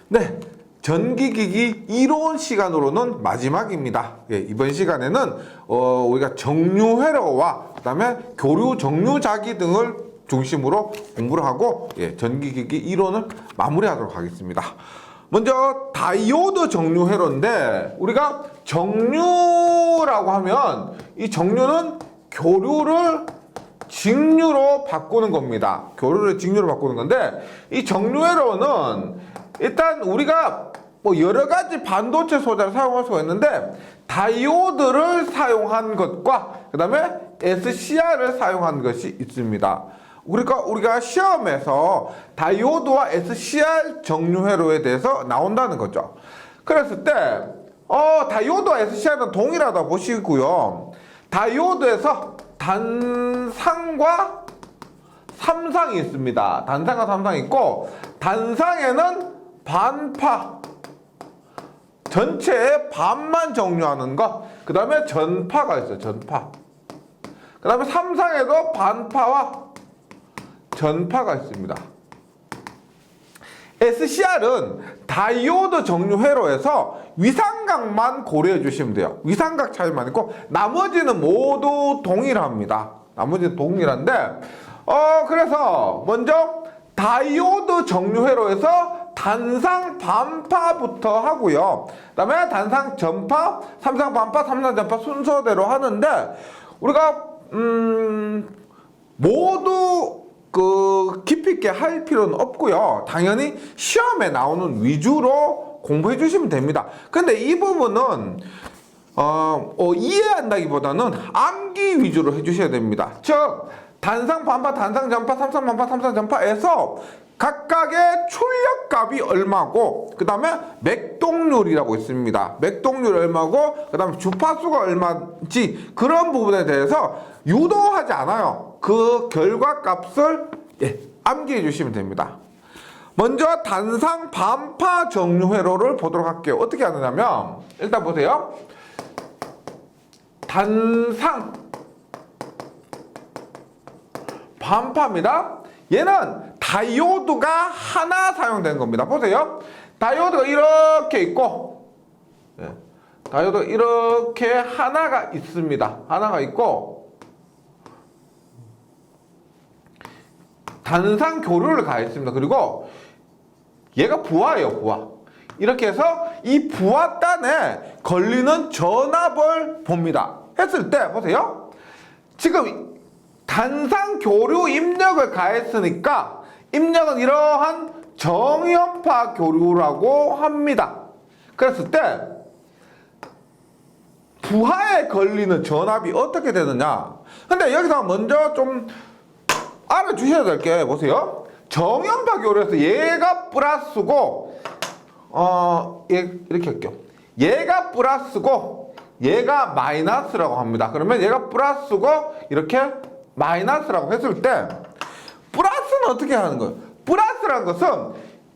네, 전기기기 이론 시간으로는 마지막입니다. 예, 이번 시간에는 우리가 정류회로와 그다음에 교류 정류자기 등을 중심으로 공부를 하고 전기기기 이론을 마무리하도록 하겠습니다. 먼저 다이오드 정류회로인데 우리가 정류라고 하면 이 정류는 교류를 직류로 바꾸는 겁니다. 교류를 직류로 바꾸는 건데 이 정류회로는 일단 우리가 뭐 여러 가지 반도체 소자를 사용할 수가 있는데 다이오드를 사용한 것과 그 다음에 SCR을 사용한 것이 있습니다. 우리가 시험에서 다이오드와 SCR 정류회로에 대해서 나온다는 거죠. 그랬을 때 다이오드와 SCR은 동일하다 보시고요. 다이오드에서 단상과 삼상이 있습니다. 단상과 삼상이 있고 단상에는 반파 전체의 반만 정류하는 것, 그 다음에 전파가 있어요. 전파. 그 다음에 삼상에도 반파와 전파가 있습니다. SCR은 다이오드 정류회로에서 위상각만 고려해 주시면 돼요. 위상각 차이만 있고 나머지는 모두 동일합니다. 나머지는 동일한데 그래서 먼저 다이오드 정류회로에서 단상 반파부터 하고요. 그 다음에 단상 전파, 삼상 반파, 삼상 전파 순서대로 하는데 우리가 모두 깊이 있게 할 필요는 없고요. 당연히 시험에 나오는 위주로 공부해 주시면 됩니다. 근데 이 부분은 이해한다기보다는 암기 위주로 해주셔야 됩니다. 즉 단상 반파, 단상 전파, 삼상 반파, 삼상 전파에서 각각의 출력값이 얼마고 그 다음에 맥동률이라고 있습니다. 맥동률이 얼마고 그 다음에 주파수가 얼마인지 그런 부분에 대해서 유도하지 않아요. 그 결과값을 암기해 주시면 됩니다. 먼저 단상 반파 정류회로를 보도록 할게요. 어떻게 하느냐면 일단 보세요. 단상 반파입니다. 얘는 다이오드가 하나 사용된 겁니다. 보세요. 다이오드가 이렇게 있고 다이오드가 이렇게 하나가 있습니다. 하나가 있고 단상 교류를 가했습니다. 그리고 얘가 부하예요. 부하. 이렇게 해서 이 부하단에 걸리는 전압을 봅니다. 했을 때 보세요. 지금 단상 교류 입력을 가했으니까 입력은 이러한 정연파 교류라고 합니다. 그랬을 때 부하에 걸리는 전압이 어떻게 되느냐. 근데 여기서 먼저 좀 알아주셔야 될 게 보세요. 정연파 교류에서 얘가 플러스고 이렇게 할게요. 얘가 플러스고 얘가 마이너스라고 합니다. 그러면 얘가 플러스고 이렇게 마이너스라고 했을 때 플러스는 어떻게 하는 거예요? 플러스라는 것은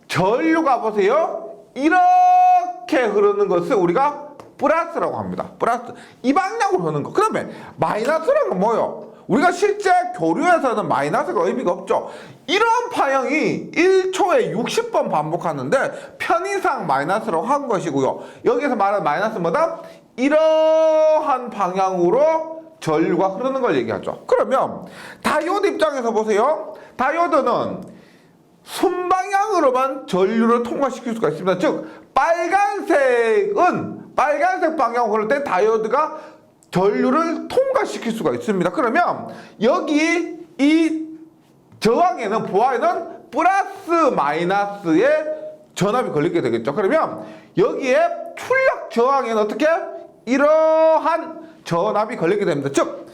전류가 보세요. 이렇게 흐르는 것을 우리가 플러스라고 합니다. 플러스. 이 방향으로 흐르는 거. 그러면 마이너스라는 건 뭐예요? 우리가 실제 교류에서는 마이너스가 의미가 없죠. 이런 파형이 1초에 60번 반복하는데 편의상 마이너스라고 한 것이고요. 여기서 말하는 마이너스는 뭐다? 이러한 방향으로 전류가 흐르는 걸 얘기하죠. 그러면 다이오드 입장에서 보세요. 다이오드는 순방향으로만 전류를 통과시킬 수가 있습니다. 즉 빨간색은 빨간색 방향으로 흐를 때 다이오드가 전류를 통과시킬 수가 있습니다. 그러면 여기 이 저항에는 부하에는 플러스 마이너스의 전압이 걸리게 되겠죠. 그러면 여기에 출력 저항에는 어떻게 이러한 전압이 걸리게 됩니다. 즉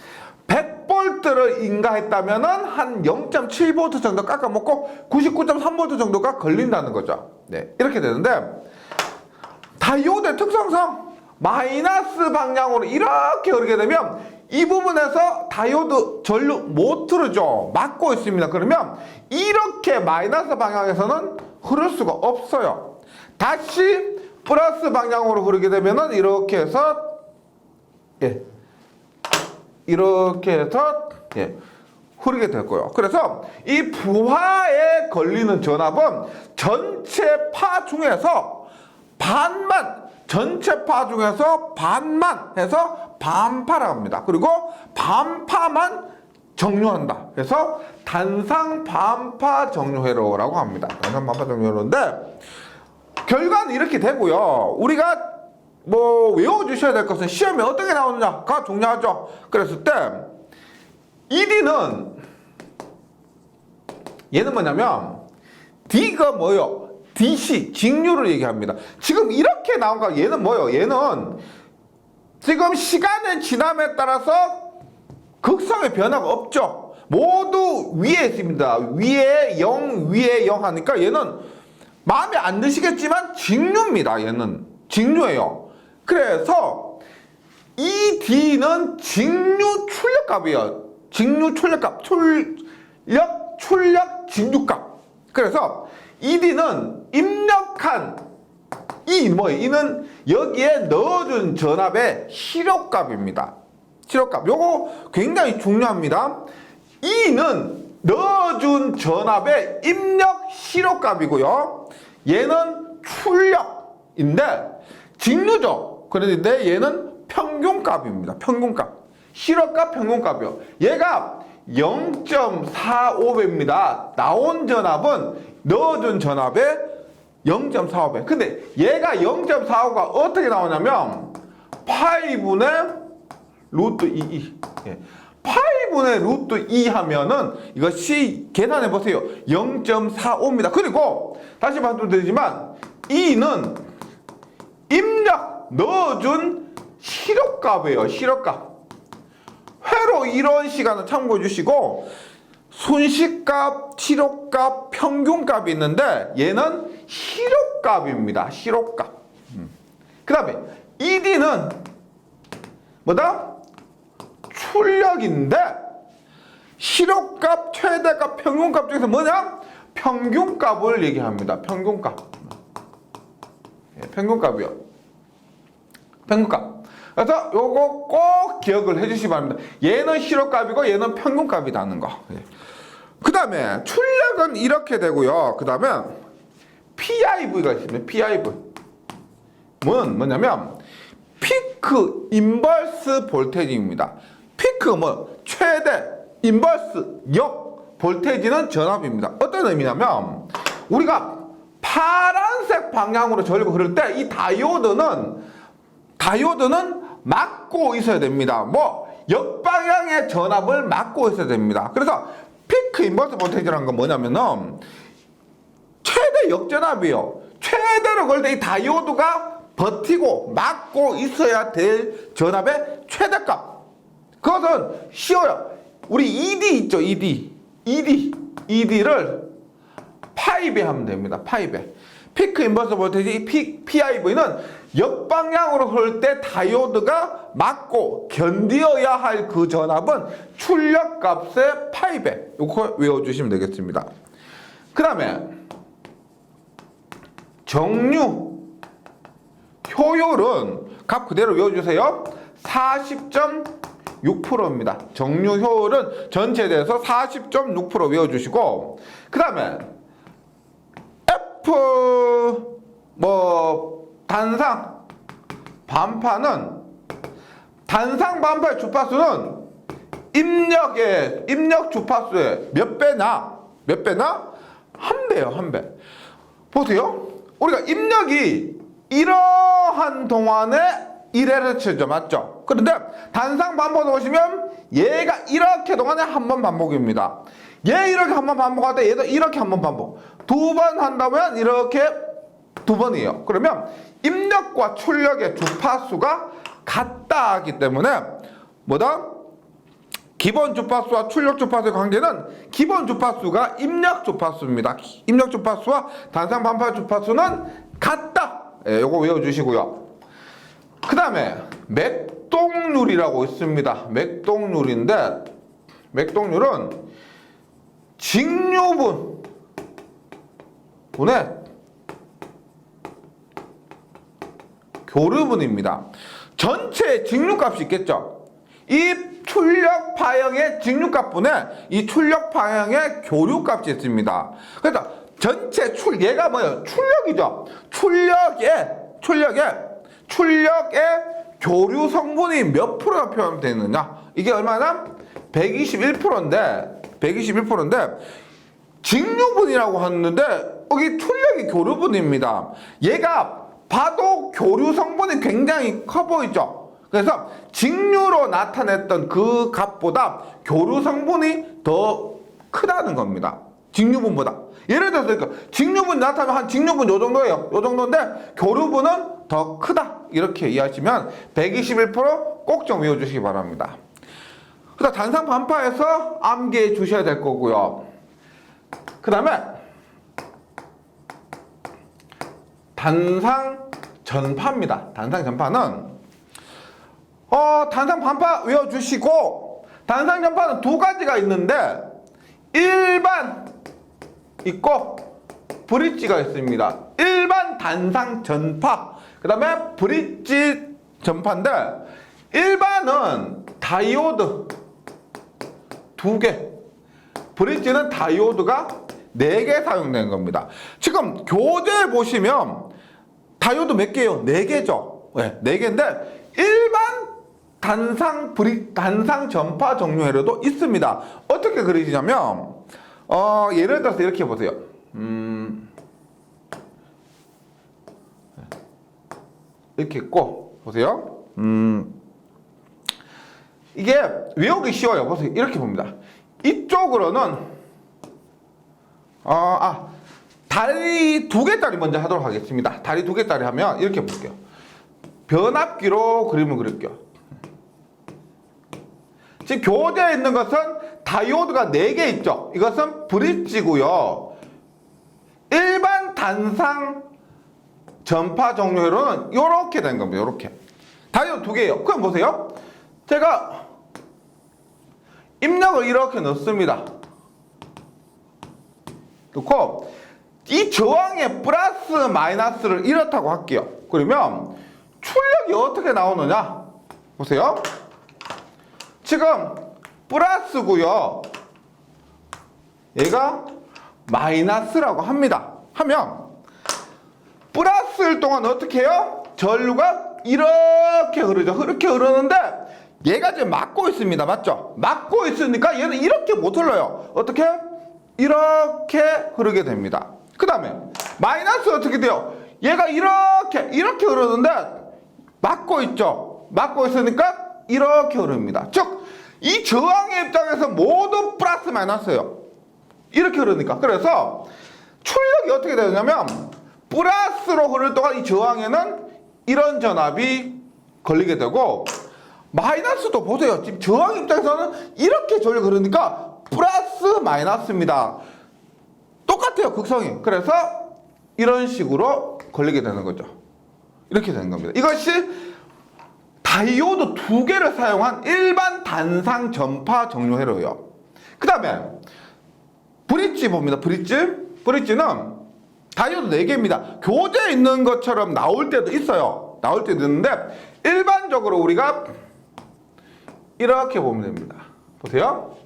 100V를 인가했다면 한 0.7V 정도 깎아먹고 99.3V 정도가 걸린다는 거죠. 이렇게 되는데 다이오드의 특성상 마이너스 방향으로 이렇게 흐르게 되면 이 부분에서 다이오드 전류 못 흐르죠. 막고 있습니다. 그러면 이렇게 마이너스 방향에서는 흐를 수가 없어요. 다시 플러스 방향으로 흐르게 되면은 이렇게 해서 이렇게 해서 흐르게 될 거예요. 그래서 이 부하에 걸리는 전압은 전체 파 중에서 반만, 전체 파 중에서 반만 해서 반파라고 합니다. 그리고 반파만 정류한다. 그래서 단상 반파 정류회로라고 합니다. 단상 반파 정류회로인데 결과는 이렇게 되고요. 우리가 뭐 외워주셔야 될 것은 시험에 어떻게 나오느냐가 중요하죠. 그랬을 때 ED는 얘는 뭐냐면 D가 뭐예요? DC, 직류를 얘기합니다. 지금 이렇게 나온 거 얘는 뭐예요? 얘는 지금 시간의 지남에 따라서 극성의 변화가 없죠. 모두 위에 있습니다. 위에 0, 위에 0 하니까 얘는 마음에 안 드시겠지만 직류입니다. 얘는 직류예요. 그래서 이 D는 직류 출력값이에요. 직류 출력값, 출력 직류값. 그래서 이 D는 입력한 뭐예요? 이는 여기에 넣어준 전압의 시력값입니다. 시력값. 요거 굉장히 중요합니다. E는 넣어준 전압의 입력 시력값이고요. 얘는 출력인데 직류죠. 그런데 얘는 평균값입니다. 평균값. 시력값 평균값이요. 얘가 0.45배입니다. 나온 전압은 넣어준 전압의 0.45배. 근데 얘가 0.45가 어떻게 나오냐면 파이분의 루트 2. 예. 파이분의 루트 2 하면은 이것이 계산해 보세요. 0.45입니다. 그리고 다시 말씀드리지만 E는 입력 넣어준 시력값이에요. 시력값. 회로 이런 시간을 참고해 주시고 순식값, 치료값, 평균값이 있는데 얘는 시력값입니다. 시력값. 그 다음에 ED는 뭐다? 출력인데 시력값, 최대값, 평균값 중에서 뭐냐? 평균값을 얘기합니다. 평균값. 평균값이요. 평균값. 그래서 요거 꼭 기억을 해주시기 바랍니다. 얘는 시력값이고 얘는 평균값이라는 거. 그 다음에 출력은 이렇게 되고요. 그 다음에 PIV가 있습니다. PIV. 뭐냐면 피크 인버스 볼테이지입니다. 피크 최대 인버스 역 볼테이지는 전압입니다. 어떤 의미냐면 우리가 파란색 방향으로 전류가 흐를 때 이 다이오드는 막고 있어야 됩니다. 역방향의 전압을 막고 있어야 됩니다. 그래서 피크 인버스 볼테이지라는 건 뭐냐면은 최대 역전압이에요. 최대로 걸 때 이 다이오드가 버티고 막고 있어야 될 전압의 최대값. 그것은 쉬워요. 우리 ED 있죠, ED를 파이배 하면 됩니다. 파이배. 피크 인버스 볼테이지 PIV는 역방향으로 흐를 때 다이오드가 막고 견디어야 할 그 전압은 출력값의 파이배. 이거 외워주시면 되겠습니다. 그 다음에 정류 효율은 값 그대로 외워주세요. 40.6%입니다. 정류 효율은 전체에 대해서 40.6% 외워주시고 그 다음에 F 단상 반파는 단상 반파의 주파수는 입력 주파수의 몇 배나? 한 배요, 한 배. 보세요. 우리가 입력이 이러한 동안에 1Hz죠, 맞죠? 그런데 단상 반복을 보시면 얘가 이렇게 동안에 한 번 반복입니다. 얘 이렇게 한 번 반복할 때 얘도 이렇게 한 번 반복. 두 번 한다면 이렇게 두 번이에요. 그러면 입력과 출력의 주파수가 같다 하기 때문에 기본 주파수와 출력 주파수의 관계는 기본 주파수가 입력 주파수입니다. 입력 주파수와 단상 반파 주파수는 같다. 요거 외워주시고요. 그 다음에 맥동률이라고 있습니다. 맥동률인데 맥동률은 직류분분의 교류분입니다. 전체 직류값이 있겠죠. 이 출력 파형의 직류값분에 이 출력 파형의 교류값이 있습니다. 그래서 전체 얘가 뭐예요? 출력이죠. 출력의 교류 성분이 몇 프로가 표현되어 있느냐? 이게 얼마나? 121%인데 직류분이라고 하는데 여기 출력이 교류분입니다. 얘가 봐도 교류 성분이 굉장히 커 보이죠. 그래서 직류로 나타냈던 그 값보다 교류 성분이 더 크다는 겁니다. 직류분보다. 예를 들어서 그러니까 직류분 나타나면 한 직류분 요 정도예요. 요 정도인데 교류분은 더 크다. 이렇게 이해하시면 121%꼭 좀 외워주시기 바랍니다. 그래서 단상 반파에서 암기해 주셔야 될 거고요. 그 다음에 단상 전파입니다. 단상 전파는 단상 반파 외워주시고, 단상 전파는 두 가지가 있는데 일반 있고 브릿지가 있습니다. 일반 단상 전파, 그 다음에 브릿지 전파인데 일반은 다이오드 2개, 브릿지는 다이오드가 4개 사용된 겁니다. 지금 교재에 보시면 다이오드 몇 개예요? 4개죠. 네, 4개인데 일반 단상 전파 종류회로도 있습니다. 어떻게 그리시냐면 예를 들어서 이렇게 보세요. 이렇게 있고 보세요. 이게 외우기 쉬워요. 보세요. 이렇게 봅니다. 이쪽으로는 다리 2개짜리 먼저 하도록 하겠습니다. 다리 2개짜리 하면 이렇게 볼게요. 변압기로 그림을 그릴게요. 지금 교재에 있는 것은 다이오드가 4개 있죠. 이것은 브릿지고요. 일반 단상 전파 종류로는 이렇게 된 겁니다. 이렇게 다이오드 2개예요. 그럼 보세요. 제가 입력을 이렇게 넣습니다. 넣고 이 저항의 플러스 마이너스를 이렇다고 할게요. 그러면 출력이 어떻게 나오느냐? 보세요. 지금 플러스고요. 얘가 마이너스라고 합니다. 하면 플러스일 동안 어떻게 해요? 전류가 이렇게 흐르죠. 이렇게 흐르는데 얘가 지금 막고 있습니다. 맞죠? 막고 있으니까 얘는 이렇게 못 흘러요. 어떻게? 이렇게 흐르게 됩니다. 그 다음에 마이너스 어떻게 돼요? 얘가 이렇게 흐르는데 막고 있죠. 막고 있으니까 이렇게 흐릅니다. 즉 이 저항의 입장에서 모두 플러스 마이너스예요. 이렇게 흐르니까. 그래서 출력이 어떻게 되냐면 플러스로 흐를 동안 이 저항에는 이런 전압이 걸리게 되고, 마이너스도 보세요. 지금 저항 입장에서는 이렇게 전류가 흐르니까 플러스 마이너스입니다. 똑같아요. 극성이. 그래서 이런 식으로 걸리게 되는 거죠. 이렇게 되는 겁니다. 이것이 다이오드 2개를 사용한 일반 단상 전파 정류 회로예요. 그 다음에 브릿지 봅니다. 브릿지는 다이오드 4개입니다. 교재에 있는 것처럼 나올 때도 있어요. 나올 때도 있는데 일반적으로 우리가 이렇게 보면 됩니다. 보세요.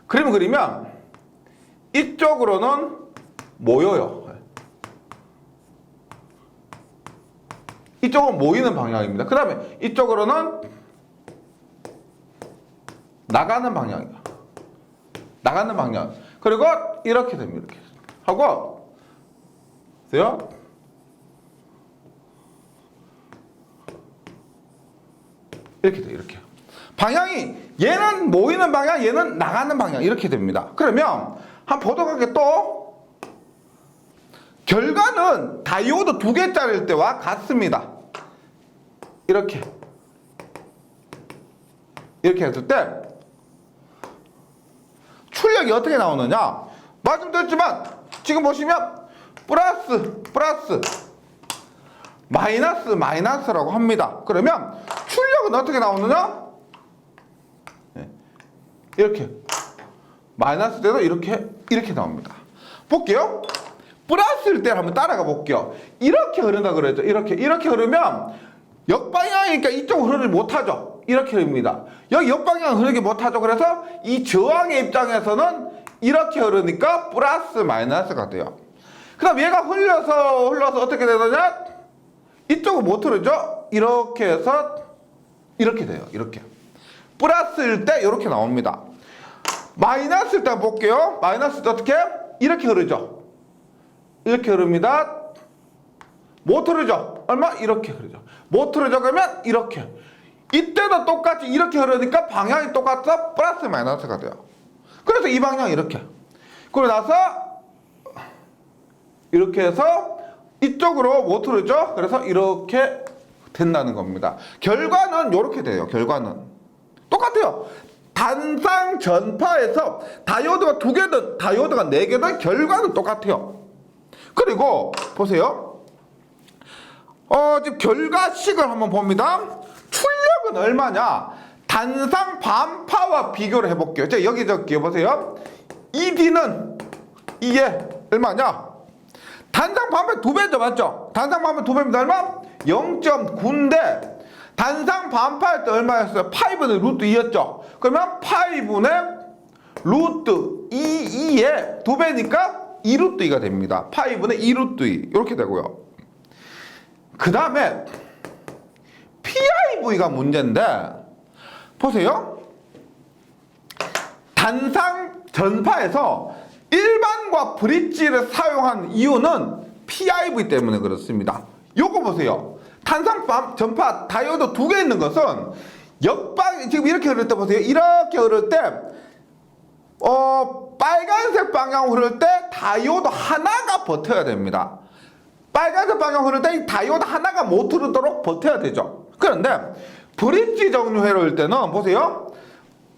그림을 그리면 이쪽으로는 모여요. 이쪽은 모이는 방향입니다. 그 다음에 이쪽으로는 나가는 방향이에요. 나가는 방향. 그리고 이렇게 됩니다. 이렇게 하고 보세요. 이렇게 돼요. 이렇게. 방향이 얘는 모이는 방향, 얘는 나가는 방향 이렇게 됩니다. 그러면 한번 보도록 하게 또 결과는 다이오드 2개짜리일 때와 같습니다. 이렇게 했을 때 출력이 어떻게 나오느냐? 말씀드렸지만 지금 보시면 플러스 마이너스라고 합니다. 그러면 출력은 어떻게 나오느냐? 이렇게 마이너스 때도 이렇게 나옵니다. 볼게요. 플러스일 때 한번 따라가 볼게요. 이렇게 흐른다 그랬죠. 이렇게 흐르면 역방향이니까 이쪽으로 흐르지 못하죠. 이렇게 흐릅니다. 여기 역방향 흐르기 못하죠. 그래서 이 저항의 입장에서는 이렇게 흐르니까 플러스 마이너스가 돼요. 그 다음 얘가 흘러서 어떻게 되느냐? 이쪽은 못 흐르죠? 이렇게 해서 이렇게 돼요. 이렇게. 플러스일 때 이렇게 나옵니다. 마이너스일 때 볼게요. 마이너스일 때 어떻게? 이렇게 흐르죠. 이렇게 흐릅니다. 못 흐르죠? 얼마? 이렇게 흐르죠. 못 흐르죠? 그러면 이렇게. 이때도 똑같이 이렇게 흐르니까 방향이 똑같아서 플러스 마이너스가 돼요. 그래서 이 방향 이렇게. 그러고 나서 이렇게 해서 이쪽으로 못 흐르죠? 그래서 이렇게 된다는 겁니다. 결과는 이렇게 돼요. 결과는 똑같아요. 단상 전파에서 다이오드가 2개든 다이오드가 4개든 결과는 똑같아요. 그리고 보세요. 지금 결과식을 한번 봅니다. 출력은 얼마냐? 단상 반파와 비교를 해볼게요. 자, 여기 적게요. 보세요. ED는 이게 얼마냐? 단상 반파 2배죠, 맞죠? 단상 반파 2배입니다. 얼마? 0.9인데 단상 반파할 때 얼마였어요? 파이분의 루트 2였죠. 그러면 파이분의 루트 2의 2배니까 2루트 2가 됩니다. 파이분의 2루트 2 이렇게 되고요. 그 다음에 PIV가 문제인데 보세요. 단상 전파에서 일반과 브릿지를 사용한 이유는 PIV 때문에 그렇습니다. 요거 보세요. 단상 전파 다이오드 2개 있는 것은 역방 지금 이렇게 흐를 때 보세요. 이렇게 흐를 때 빨간색 방향 흐를 때 다이오드 하나가 버텨야 됩니다. 빨간색 방향 흐를 때 이 다이오드 하나가 못 흐르도록 버텨야 되죠. 그런데 브릿지 종류 흐를 때는 보세요.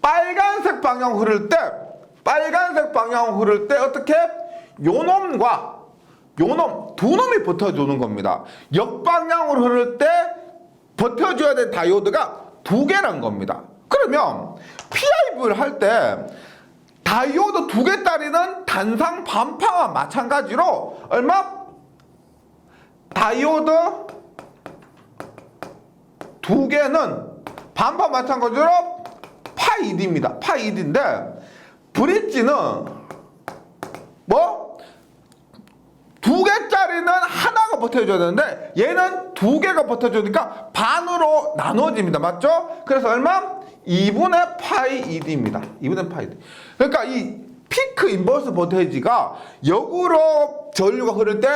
빨간색 방향 흐를 때 어떻게? 요놈과 요놈 두 놈이 버텨주는 겁니다. 역방향으로 흐를 때 버텨줘야 될 다이오드가 2개란 겁니다. 그러면 PIV를 할 때 다이오드 2개짜리는 단상 반파와 마찬가지로 얼마? 다이오드 2개는 반파 마찬가지로 파이 2D입니다. 파이 2D인데 브릿지는 뭐? 2개짜리는 하나가 버텨줘야 되는데 얘는 2개가 버텨주니까 반으로 나눠집니다. 맞죠? 그래서 얼마? 2분의 파이 2D입니다. 2분의 파이 2D. 그러니까 이 피크 인버스 볼테이지가 역으로 전류가 흐를 때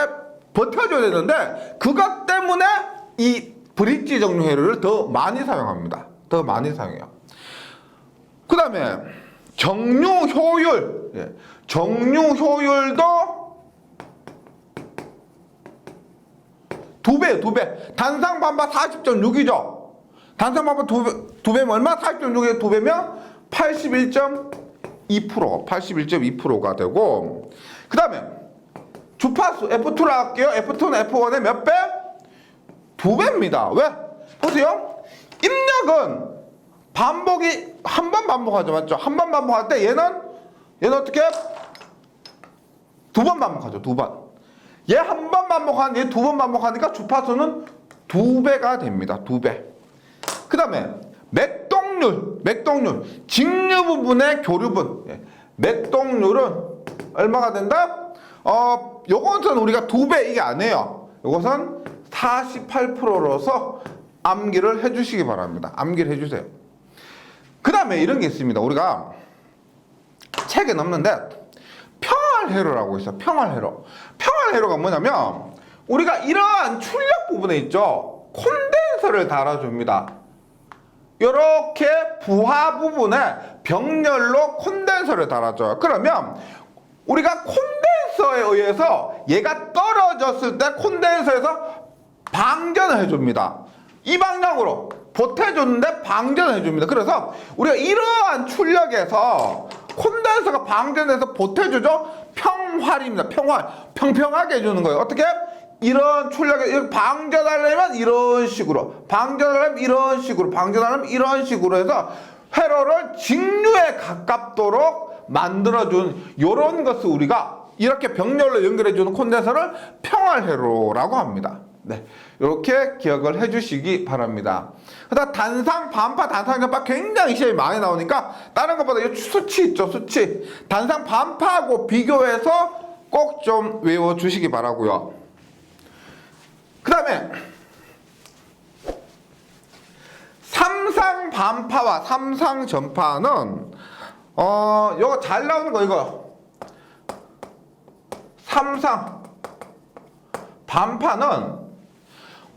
버텨줘야 되는데 그것 때문에 이 브릿지 종류 회로를 더 많이 사용합니다. 더 많이 사용해요. 그 다음에 정류 효율. 정류 효율도 2배예요. 2배. 단상 반파 40.6이죠. 단상 반파 2배면 얼마? 40.6에 2배면 81.2%. 81.2%가 되고 그 다음에 주파수 F2로 할게요. F2는 F1의 몇 배? 2배입니다. 왜? 보세요. 입력은 반복이 한 번 반복하죠. 맞죠? 한 번 반복할 때 얘는 어떻게? 2번 반복하죠. 2번. 얘 한 번 반복하는 얘 2번 반복하니까 주파수는 2배가 됩니다. 2배. 그 다음에 맥동률 직류 부분의 교류분. 맥동률은 얼마가 된다? 요것은 우리가 2배 이게 아니에요. 요것은 48%로서 암기를 해주시기 바랍니다. 암기를 해주세요. 그 다음에 이런 게 있습니다. 우리가 책에 넣는데 평활회로라고 있어요. 평활회로가 뭐냐면 우리가 이러한 출력 부분에 있죠. 콘덴서를 달아줍니다. 이렇게 부하 부분에 병렬로 콘덴서를 달아줘요. 그러면 우리가 콘덴서에 의해서 얘가 떨어졌을 때 콘덴서에서 방전을 해줍니다. 이 방향으로 보태줬는데 방전을 해줍니다. 그래서 우리가 이러한 출력에서 콘덴서가 방전해서 보태주죠. 평활입니다. 평활. 평평하게 해주는 거예요. 어떻게? 이런 출력에 방전하려면 이런 식으로, 방전하려면 이런 식으로, 방전하려면 이런 식으로 해서 회로를 직류에 가깝도록 만들어준 이런 것을 우리가 이렇게 병렬로 연결해주는 콘덴서를 평활회로라고 합니다. 네, 이렇게 기억을 해주시기 바랍니다. 그다음 단상, 반파, 단상, 전파 굉장히 시험이 많이 나오니까 다른 것보다 이 수치 있죠, 수치. 단상, 반파하고 비교해서 꼭 좀 외워주시기 바라고요. 그 다음에 삼상 반파와 삼상 전파는 요거 잘 나오는 거 이거. 삼상 반파는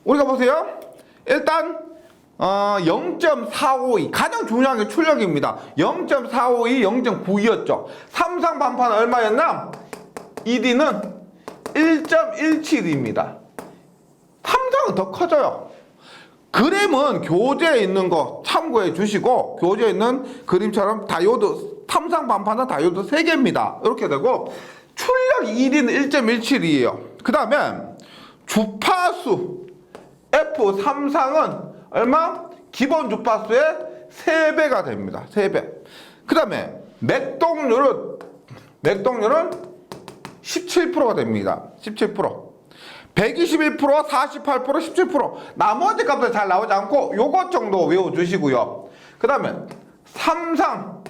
우리가 보세요. 일단 0.452 가장 중요한 게 출력입니다. 0.452, 0.92였죠. 삼상 반파는 얼마였나? ED는 1.17입니다. 삼상은 더 커져요. 그림은 교재에 있는 거 참고해 주시고, 교재에 있는 그림처럼 다이오드, 삼상 반파는 다이오드 3개입니다. 이렇게 되고, 출력 ED는 1.17이에요. 그 다음에 주파수 F 삼상은 얼마? 기본 주파수의 3배가 됩니다. 3배. 그 다음에 맥동률은 17%가 됩니다. 17%. 121%, 48%, 17%. 나머지 값들 잘 나오지 않고 요것 정도 외워주시고요. 그 다음에 삼상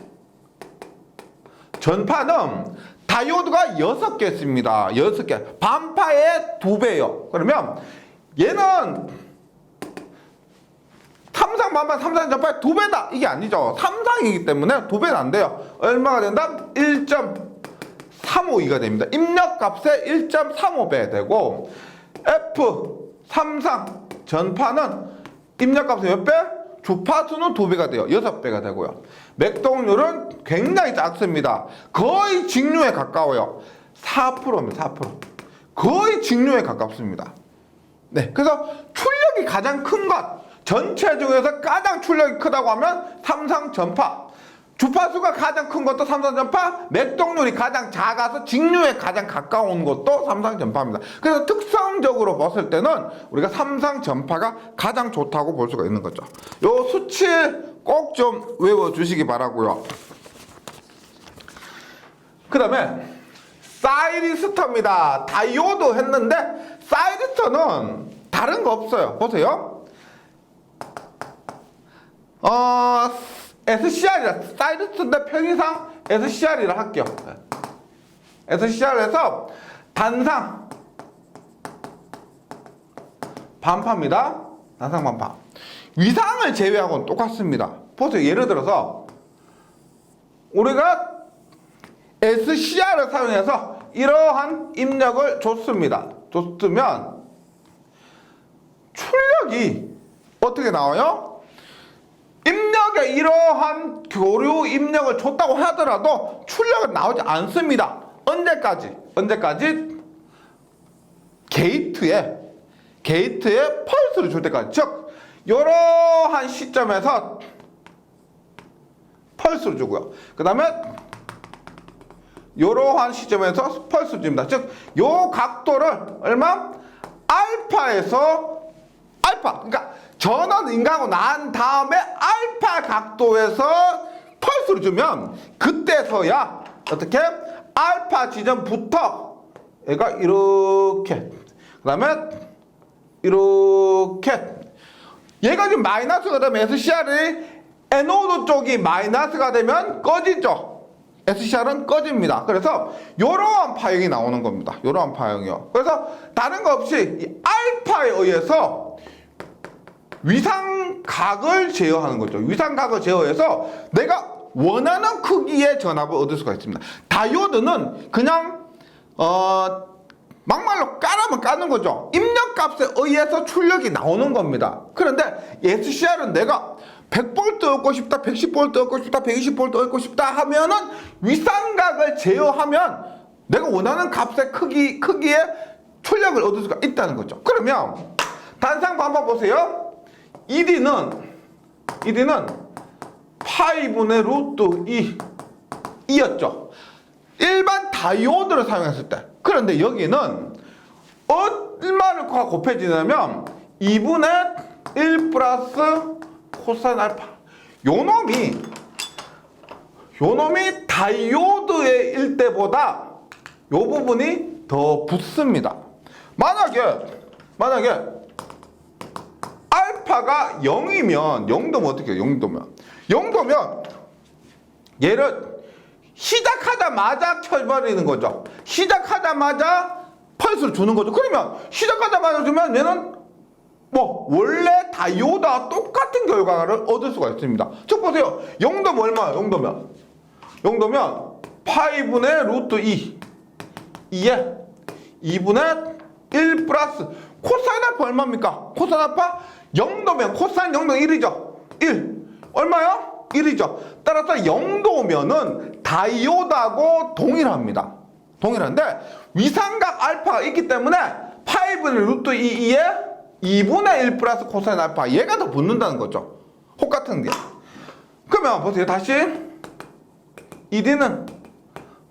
전파는 다이오드가 6개 있습니다. 6개. 반파의 2배예요. 그러면 얘는 삼상 반파, 삼상 전파의 2배다. 이게 아니죠. 삼상이기 때문에 2배는 안 돼요. 얼마가 된다? 1.352가 됩니다. 입력값의 1.35배 되고, F 삼상 전파는 입력값의 몇 배? 주파수는 2배가 돼요. 6배가 되고요. 맥동률은 굉장히 작습니다. 거의 직류에 가까워요. 4%입니다. 4%. 거의 직류에 가깝습니다. 네, 그래서 출력이 가장 큰 것, 전체 중에서 가장 출력이 크다고 하면 삼상 전파. 주파수가 가장 큰 것도 삼상 전파, 맥동률이 가장 작아서 직류에 가장 가까운 것도 삼상 전파입니다. 그래서 특성적으로 봤을 때는 우리가 삼상 전파가 가장 좋다고 볼 수가 있는 거죠. 요 수치 꼭 좀 외워주시기 바라고요. 그 다음에 사이리스터입니다. 다이오드 했는데 사이리스터는 다른 거 없어요. 보세요. SCR이라, 사이리스터인데 편의상 SCR이라 할게요. SCR에서 단상 반파입니다. 단상 반파. 위상을 제외하고는 똑같습니다. 보세요. 예를 들어서 우리가 SCR을 사용해서 이러한 입력을 줬습니다. 줬으면 출력이 어떻게 나와요? 입력에 이러한 교류 입력을 줬다고 하더라도 출력은 나오지 않습니다. 언제까지? 게이트에 펄스를 줄 때까지. 즉 이러한 시점에서 펄스를 주고요. 그 다음에 이러한 시점에서 펄스를 줍니다. 즉 이 각도를 얼마? 알파에서 알파, 그러니까 전원 인가하고 난 다음에 알파 각도에서 펄스를 주면 그때서야 어떻게? 알파 지점부터 얘가 이렇게, 그 다음에 이렇게, 얘가 지금 마이너스가 되면 SCR이 에노드 쪽이 마이너스가 되면 꺼지죠. SCR은 꺼집니다. 그래서 이러한 파형이 나오는 겁니다. 이러한 파형이요. 그래서 다른 거 없이 이 알파에 의해서 위상각을 제어하는 거죠. 위상각을 제어해서 내가 원하는 크기의 전압을 얻을 수가 있습니다. 다이오드는 그냥 막말로 까라면 까는 거죠. 입력값에 의해서 출력이 나오는 겁니다. 그런데 SCR은 내가 100V 얻고 싶다, 110V 얻고 싶다, 120V 얻고 싶다 하면은 위상각을 제어하면 내가 원하는 값의 크기의 출력을 얻을 수가 있다는 거죠. 그러면 단상 반파 보세요. ED는 파이분의 루트 2였죠. 일반 다이오드를 사용했을 때. 그런데 여기는 얼마를 곱해지냐면 2분의 1 플러스 코사인 알파. 요 놈이 다이오드의 일 때보다 요 부분이 더 붙습니다. 만약에 만약에 알파가 0이면 0도면 어떻게 해요? 0도면 얘를 시작하자마자 켜버리는 거죠. 시작하자마자 펄스를 주는 거죠. 그러면 시작하자마자 주면 얘는 뭐 원래 다이오드와 똑같은 결과를 얻을 수가 있습니다. 즉 보세요. 0도면 얼마예요? 0도면 5분의 루트 2에 2분의 1 플러스 코사인 알파 얼마입니까? 코사인 알파 0도면 코사인 0도면 1이죠. 1 얼마요? 1이죠. 따라서 0도면은 다이오드하고 동일합니다. 동일한데 위삼각 알파가 있기 때문에 5분의 루트 2에 2분의 1 플러스 코사인 알파 얘가 더 붙는다는 거죠. 똑같은 게. 그러면 보세요. 다시 1D는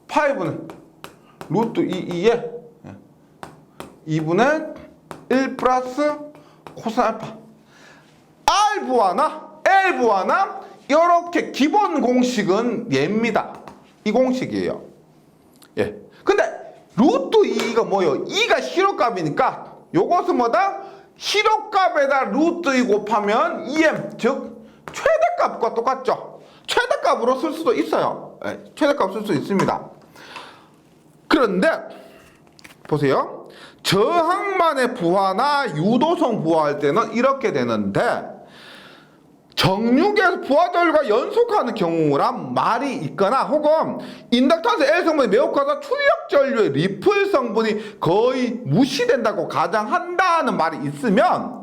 5는 루트 2에 2분의 1 플러스 코사인 알파 L부하나 이렇게 기본 공식은 얘입니다. 이 공식이에요. 예. 근데 루트 2가 뭐예요? 2가 실호값이니까 요것은 뭐다? 실호값에다 루트 2 곱하면 2m 즉 최대값과 똑같죠. 최대값으로 쓸 수도 있어요. 예. 최대값 쓸 수 있습니다. 그런데 보세요. 저항만의 부하나 유도성 부하할 때는 이렇게 되는데 정육에서 부하전류가 연속하는 경우란 말이 있거나 혹은 인덕탄스 L 성분이 매우 커서 출력 전류의 리플 성분이 거의 무시된다고 가정한다는 말이 있으면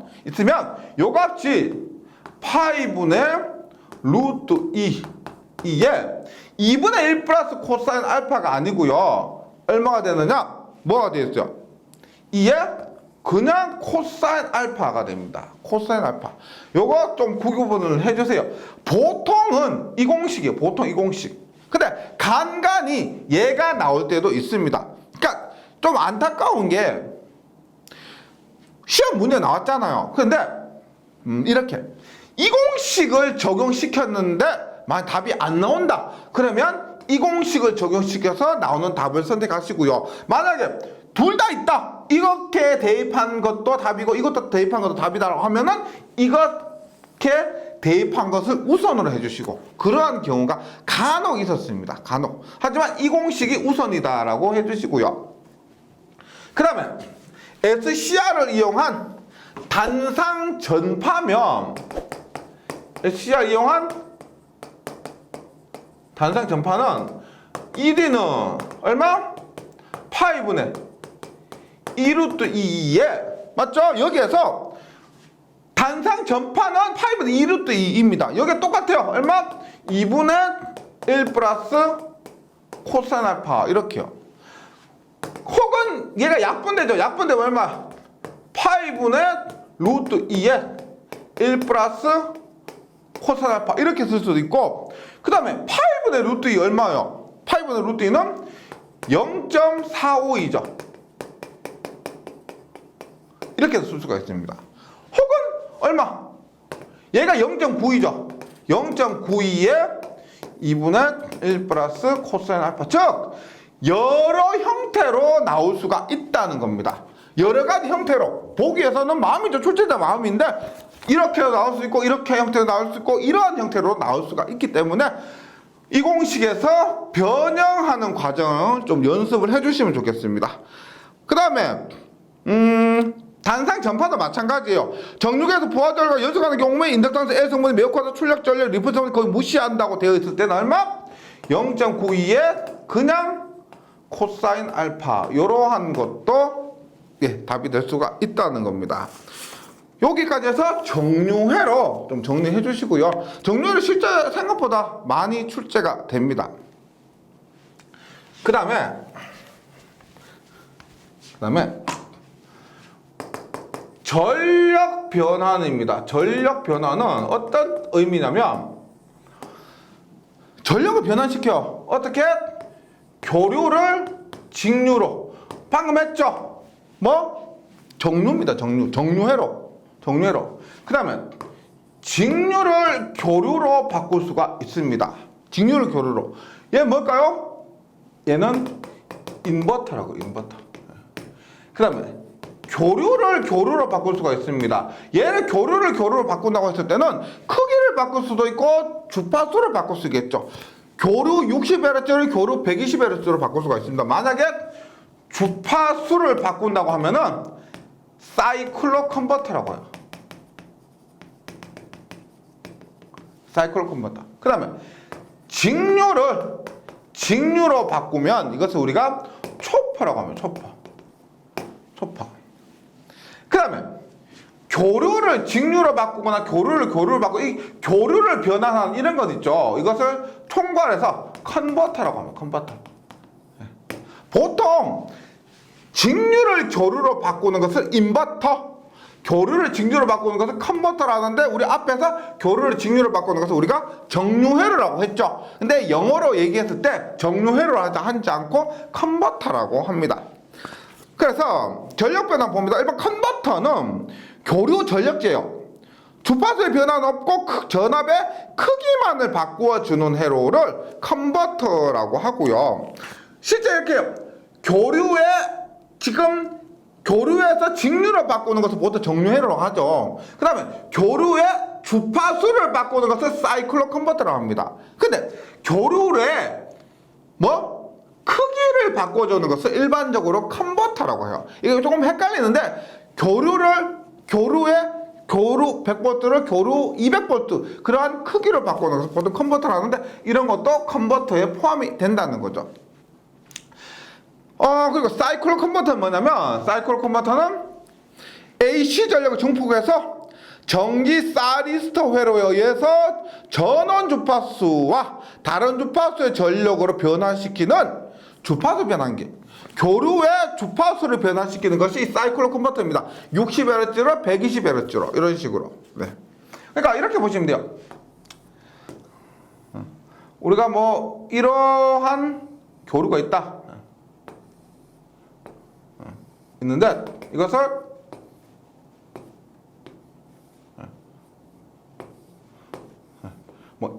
요 값이 5분의 루트 2에 2분의 1 플러스 코사인 알파가 아니고요. 얼마가 되느냐? 뭐가 되겠죠? 2에 그냥 코사인 알파가 됩니다. 코사인 알파. 요거 좀 구분을 해주세요. 보통은 이 공식이에요. 보통 이 공식. 근데 간간히 얘가 나올 때도 있습니다. 그러니까 좀 안타까운 게 시험 문제 나왔잖아요. 근데 이렇게 이 공식을 적용시켰는데 만약 답이 안 나온다. 그러면 이 공식을 적용시켜서 나오는 답을 선택하시고요. 만약에 둘 다 있다. 이렇게 대입한 것도 답이고 이것도 대입한 것도 답이다라고 하면은 이렇게 대입한 것을 우선으로 해주시고 그러한 경우가 간혹 있었습니다. 간혹. 하지만 이 공식이 우선이다라고 해주시고요. 그 다음에 SCR을 이용한 단상 전파면 SCR 이용한 단상 전파는 1D는 얼마? 5분의 2루트 2에 맞죠? 여기에서 단상 전파는 5분의 2루트 2입니다. 여기 똑같아요. 얼마? 2분의 1 플러스 코사인 알파 이렇게요. 혹은 얘가 약분되죠. 약분되면 얼마? 5분의 루트 2에 1 플러스 코사인 알파 이렇게 쓸 수도 있고 그 다음에 5분의 루트 2 얼마요? 5분의 루트 2는 0.452죠. 이렇게 쓸 수가 있습니다. 혹은 얼마? 얘가 0.92죠. 0.92에 2분의 1 플러스 코사인 알파. 즉 여러 형태로 나올 수가 있다는 겁니다. 여러 가지 형태로 보기에서는 마음이죠. 출제자 마음인데 이렇게도 나올 수 있고 이렇게 형태로 나올 수 있고 이러한 형태로 나올 수가 있기 때문에 이 공식에서 변형하는 과정을 좀 연습을 해주시면 좋겠습니다. 그 다음에 단상 전파도 마찬가지예요. 정육에서 부하전류가 연속하는 경우에 인덕탄스 L 성분이 매우 커서 출력 전류 리플 성분이 거의 무시한다고 되어 있을 때는 얼마? 0.92에 그냥 코사인 알파 이러한 것도 예, 답이 될 수가 있다는 겁니다. 여기까지 해서 정류회로 좀 정리해 주시고요. 정류회는 실제 생각보다 많이 출제가 됩니다. 그 다음에 전력 변환입니다. 전력 변환은 어떤 의미냐면 전력을 변환시켜. 어떻게? 교류를 직류로. 방금 했죠? 뭐? 정류입니다. 정류회로. 그 다음에 직류를 교류로 바꿀 수가 있습니다. 직류를 교류로. 얘 뭘까요? 얘는 인버터라고 인버터. 그 다음에 교류로 바꿀 수가 있습니다. 얘를 교류로 바꾼다고 했을 때는 크기를 바꿀 수도 있고 주파수를 바꿀 수 있겠죠. 교류 60Hz를 교류 120Hz로 바꿀 수가 있습니다. 만약에 주파수를 바꾼다고 하면은 사이클로 컨버터라고 해요. 사이클로 컨버터. 그 다음에 직류로 바꾸면 이것을 우리가 초퍼라고 하면 초퍼. 그 다음에 교류를 직류로 바꾸거나 교류를 바꾸고 이 교류를 변환하는 이런 것 있죠. 이것을 총괄해서 컨버터라고 합니다. 컨버터. 보통 직류를 교류로 바꾸는 것을 인버터, 교류를 직류로 바꾸는 것을 컨버터라는데 우리 앞에서 교류를 직류로 바꾸는 것을 우리가 정류회로라고 했죠. 근데 영어로 얘기했을 때 정류회로 하지 않고 컨버터라고 합니다. 그래서 전력 변환 봅니다. 일반 컨버터는 교류 전력제요. 주파수의 변화는 없고 전압의 크기만을 바꾸어주는 회로를 컨버터라고 하고요. 실제 이렇게 교류에서 직류로 바꾸는 것을 보통 정류회로라고 하죠. 그 다음에 교류의 주파수를 바꾸는 것을 사이클로 컨버터라고 합니다. 근데 교류에 크기를 바꿔주는 것을 일반적으로 컨버터라고 해요. 이게 조금 헷갈리는데 교류 100V를 교류 200V 그러한 크기로 바꾸는 것을 보통 컨버터라고 하는데 이런 것도 컨버터에 포함이 된다는 거죠. 그리고 사이클로 컨버터는 뭐냐면 사이클로 컨버터는 AC 전력을 증폭해서 전기 사이리스터 회로에 의해서 전원 주파수와 다른 주파수의 전력으로 변환시키는 주파수 변환기. 교류의 주파수를 변환시키는 것이 사이클로 컨버터입니다. 60Hz로 120Hz로 이런 식으로. 네. 그러니까 이렇게 보시면 돼요. 우리가 이러한 교류가 있다. 있는데 이것을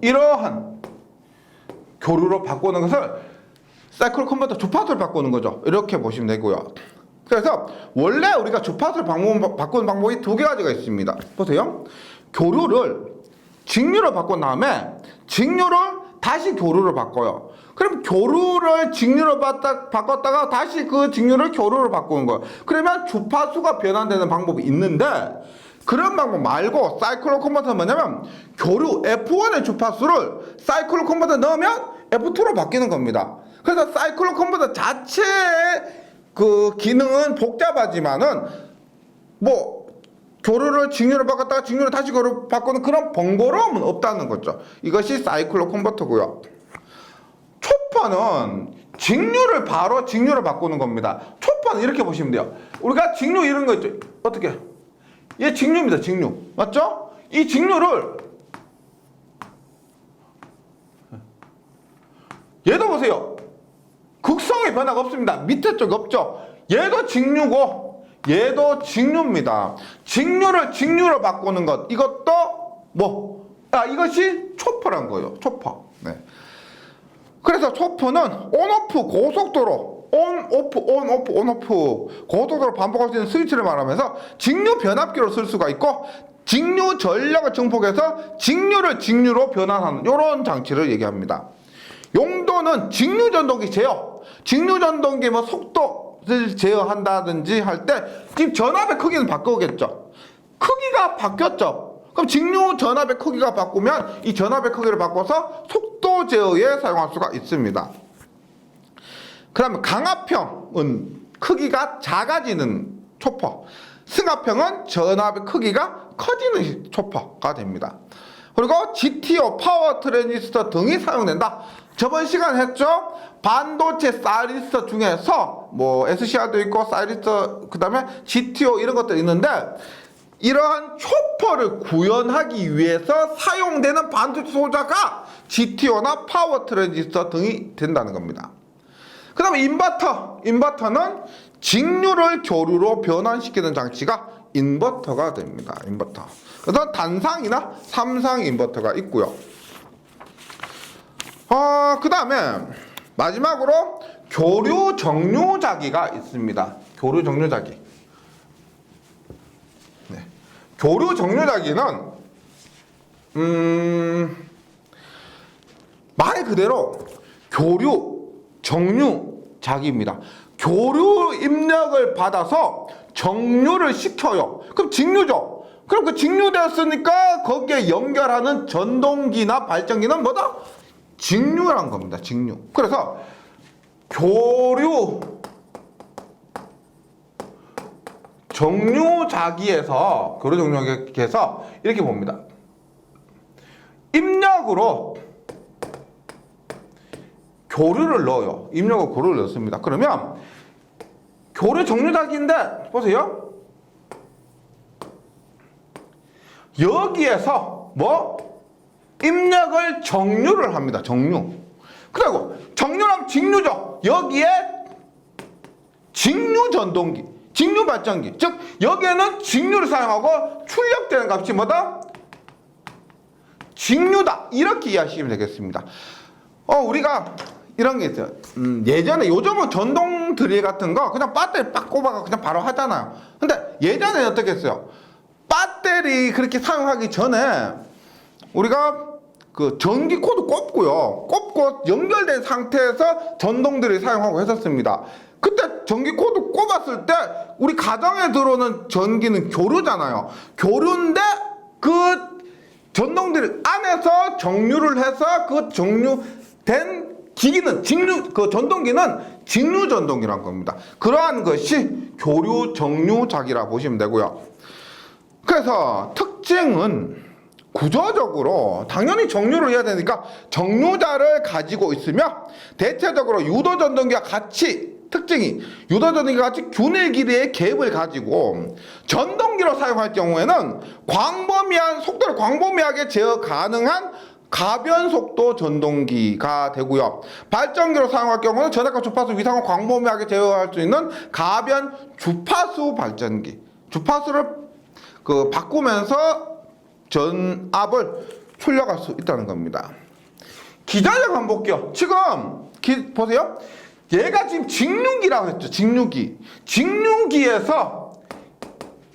이러한 교류로 바꾸는 것을 사이클로 컨버터 주파수를 바꾸는 거죠. 이렇게 보시면 되고요. 그래서 원래 우리가 주파수를 바꾸는 방법이 두 가지가 있습니다. 보세요. 교류를 직류로 바꾼 다음에 직류를 다시 교류로 바꿔요. 그럼 교류를 직류로 바꿨다가 다시 그 직류를 교류로 바꾸는 거예요. 그러면 주파수가 변환되는 방법이 있는데 그런 방법 말고 사이클로 컨버터는 뭐냐면 교류 F1의 주파수를 사이클로 컨버터에 넣으면 F2로 바뀌는 겁니다. 그래서 사이클로 컨버터 자체의 그 기능은 복잡하지만은 교류를 직류로 바꿨다가 직류로 다시 교류로 바꾸는 그런 번거로움은 없다는 거죠. 이것이 사이클로 컨버터고요. 초퍼는 직류를 바로 직류로 바꾸는 겁니다. 초퍼는 이렇게 보시면 돼요. 우리가 직류 이런 거 있죠. 어떻게? 얘 직류입니다. 직류. 맞죠? 이 직류를 얘도 보세요. 극성의 변화가 없습니다. 밑에 쪽 없죠. 얘도 직류고 얘도 직류입니다. 직류를 직류로 바꾸는 것 이것도 이것이 초퍼란 거예요. 초퍼. 네. 그래서 초퍼는 온오프 고속도로 온오프 고속도로 반복할 수 있는 스위치를 말하면서 직류 변압기로 쓸 수가 있고 직류 전력을 증폭해서 직류를 직류로 변환하는 이런 장치를 얘기합니다. 용도는 직류 전동기 제어. 직류 전동기 속도를 제어한다든지 할 때 지금 전압의 크기는 바꾸겠죠. 크기가 바뀌었죠. 그럼 직류 전압의 크기가 바꾸면 이 전압의 크기를 바꿔서 속도 제어에 사용할 수가 있습니다. 그 다음에 강압형은 크기가 작아지는 초퍼. 승합형은 전압의 크기가 커지는 초퍼가 됩니다. 그리고 GTO 파워 트랜지스터 등이 사용된다. 저번 시간에 했죠. 반도체 사이리스터 중에서 SCR도 있고 사이리스터 그다음에 GTO 이런 것들이 있는데 이러한 초퍼를 구현하기 위해서 사용되는 반도체 소자가 GTO나 파워 트랜지스터 등이 된다는 겁니다. 그 다음에 인버터는 직류를 교류로 변환시키는 장치가 인버터가 됩니다. 인버터. 그래서 단상이나 삼상 인버터가 있고요. 그 다음에 마지막으로 교류 정류자기가 있습니다. 교류 정류자기. 교류 정류자기는 말 그대로 교류 정류자기입니다. 교류 입력을 받아서 정류를 시켜요. 그럼 직류죠. 그럼 그 직류되었으니까 거기에 연결하는 전동기나 발전기는 뭐다? 직류란 겁니다. 직류. 그래서 교류 정류자기에서 이렇게 봅니다. 입력으로 교류를 넣어요. 입력으로 교류를 넣습니다. 그러면 교류 정류자기인데 보세요. 여기에서 뭐 입력을 정류를 합니다. 정류. 그리고 정류랑 직류죠. 여기에 직류 전동기, 직류 발전기. 즉 여기에는 직류를 사용하고 출력되는 값이 뭐다? 직류다. 이렇게 이해하시면 되겠습니다. 우리가 이런 게 있어요. 예전에 요즘은 전동 드릴 같은 거 그냥 배터리 빡 꼽아서 그냥 바로 하잖아요. 근데 예전에는 어떻게 했어요? 배터리 그렇게 사용하기 전에 우리가 그 전기 코드 꼽고 연결된 상태에서 전동들을 사용하고 했었습니다. 그때 전기 코드 꼽았을 때 우리 가정에 들어오는 전기는 교류잖아요. 교류인데 그 전동들 안에서 정류를 해서 그 정류된 기기는 그 전동기는 직류 전동기란 겁니다. 그러한 것이 교류 정류자기라 보시면 되고요. 그래서 특징은 구조적으로 당연히 정류를 해야 되니까 정류자를 가지고 있으며 대체적으로 유도전동기와 같이 특징이 유도전동기와 같이 균일 길이의 갭을 가지고 전동기로 사용할 경우에는 속도를 광범위하게 제어 가능한 가변속도 전동기가 되고요. 발전기로 사용할 경우는 전압과 주파수 위상을 광범위하게 제어할 수 있는 가변 주파수 발전기. 주파수를 바꾸면서 전압을 출력할 수 있다는 겁니다. 기전력 한번 볼게요. 지금 보세요. 얘가 지금 직류기라고 했죠. 직류기. 직류기에서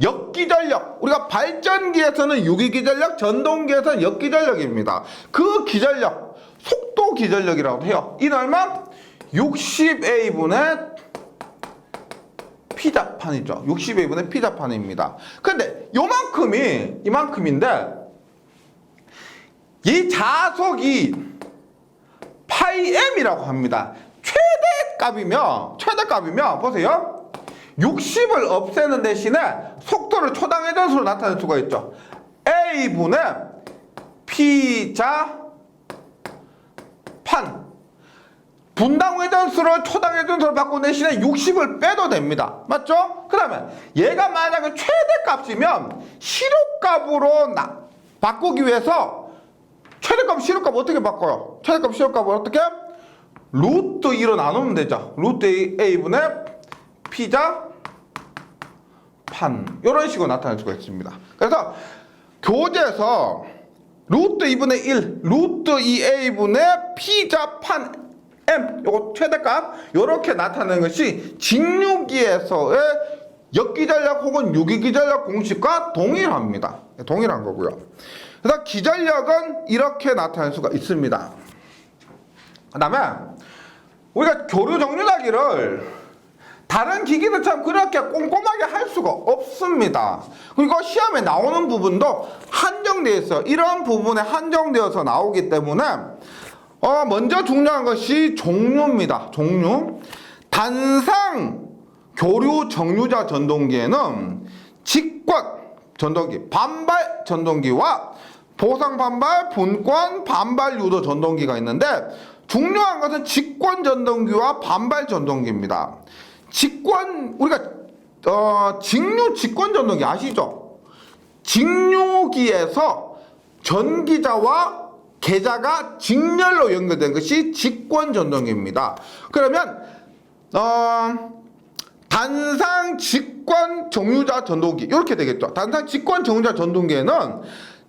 역기전력, 우리가 발전기에서는 유기기전력, 전동기에서는 역기전력입니다. 그 기전력, 속도 기전력이라고 해요. 이는 얼마? 60A분의 피자판이죠. 60A분의 피자판입니다. 근데 이만큼인데 이 자석이 파이m이라고 합니다. 최대값이면 보세요. 60을 없애는 대신에 속도를 초당 회전수로 나타낼 수가 있죠. A분의 피자판. 분당 회전수를 초당 회전수로 바꾼 대신에 60을 빼도 됩니다. 맞죠? 그 다음에 얘가 만약에 최대값이면 시료값으로 바꾸기 위해서 최대값 시료값 어떻게 바꿔요? 최대값 시료값을 어떻게? 루트 2로 나누면 되죠. 루트 A분의 피자판. 이런 식으로 나타낼 수가 있습니다. 그래서 교재에서 루트 2분의 1, 루트 2A분의 피자판 M, 요거 최대값, 요렇게 나타내는 것이 직류기에서의 역기전력 혹은 유기기전력 공식과 동일합니다. 동일한 거고요. 그래서 기전력은 이렇게 나타낼 수가 있습니다. 그 다음에 우리가 교류 정류자기를 다른 기기들처럼 그렇게 꼼꼼하게 할 수가 없습니다. 그리고 시험에 나오는 부분도 한정되어 있어요. 이런 부분에 한정되어서 나오기 때문에 먼저 중요한 것이 종류입니다. 종류. 단상 교류 정류자 전동기에는 직권 전동기, 반발 전동기와 보상 반발, 분권, 반발 유도 전동기가 있는데 중요한 것은 직권 전동기와 반발 전동기입니다. 우리가 직류 직권 전동기 아시죠? 직류기에서 전기자와 계자가 직렬로 연결된 것이 직권 전동기입니다. 그러면 단상 직권 정류자 전동기 이렇게 되겠죠. 단상 직권 정류자 전동기에는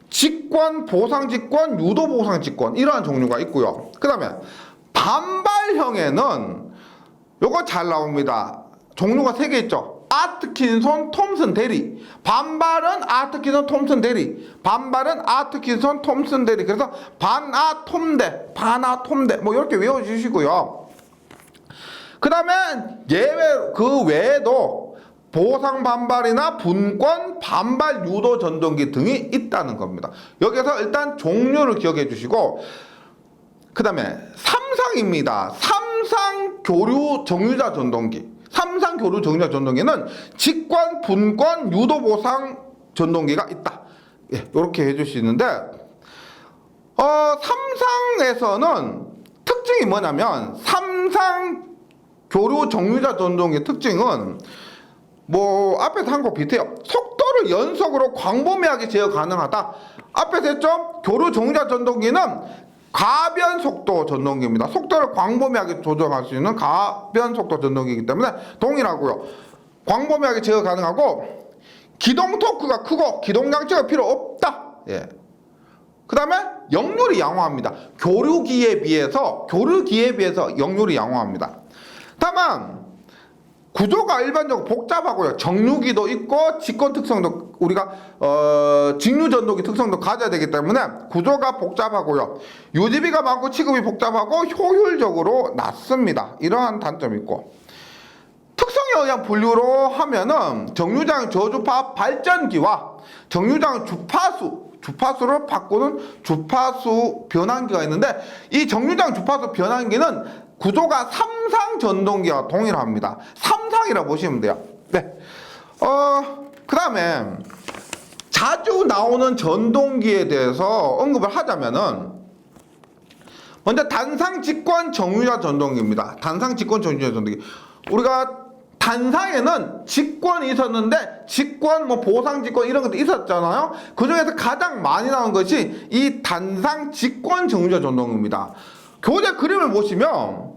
직권, 보상 직권, 유도 보상 직권 이러한 종류가 있고요. 그 다음에 반발형에는 요거 잘 나옵니다. 종류가 3개 있죠. 아트킨손 톰슨 대리, 반발은 아트킨손 톰슨 대리, 반발은 아트킨손 톰슨 대리. 그래서 반아톰대, 반아톰대 뭐 이렇게 외워주시고요. 그 다음에 예외 그 외에도 보상 반발이나 분권, 반발 유도 전동기 등이 있다는 겁니다. 여기서 일단 종류를 기억해 주시고, 그 다음에 3상입니다. 3상 교류 정유자 전동기. 3상 교류 정유자 전동기는 직권, 분권, 유도 보상 전동기가 있다. 예, 이렇게 해주시는데, 3상에서는 특징이 뭐냐면, 3상 교류 정유자 전동기의 특징은 뭐 앞에서 한 거 비슷해요. 속도를 연속으로 광범위하게 제어 가능하다. 앞에서 했죠? 교류 정유자 전동기는 가변 속도 전동기입니다. 속도를 광범위하게 조정할 수 있는 가변 속도 전동기이기 때문에 동일하고요. 광범위하게 제어 가능하고, 기동 토크가 크고 기동 장치가 필요 없다. 예. 그 다음에 역률이 양호합니다. 교류기에 비해서 역률이 양호합니다. 다만 구조가 일반적으로 복잡하고요. 정류기도 있고 직권 특성도 우리가 직류 전동기 특성도 가져야 되기 때문에 구조가 복잡하고요. 유지비가 많고 취급이 복잡하고 효율적으로 낮습니다. 이러한 단점이 있고, 특성에 의한 분류로 하면은 정류장 저주파 발전기와 정류장 주파수를 바꾸는 주파수 변환기가 있는데, 이 정류장 주파수 변환기는 구조가 3상 전동기와 동일합니다. 3상이라 보시면 돼요. 네. 그 다음에 자주 나오는 전동기에 대해서 언급을 하자면은, 먼저 단상 직권 정유자 전동기입니다. 단상 직권 정유자 전동기. 우리가 단상에는 직권이 있었는데, 직권, 뭐 보상 직권 이런 것도 있었잖아요. 그 중에서 가장 많이 나온 것이 이 단상 직권 정유자 전동기입니다. 교재 그림을 보시면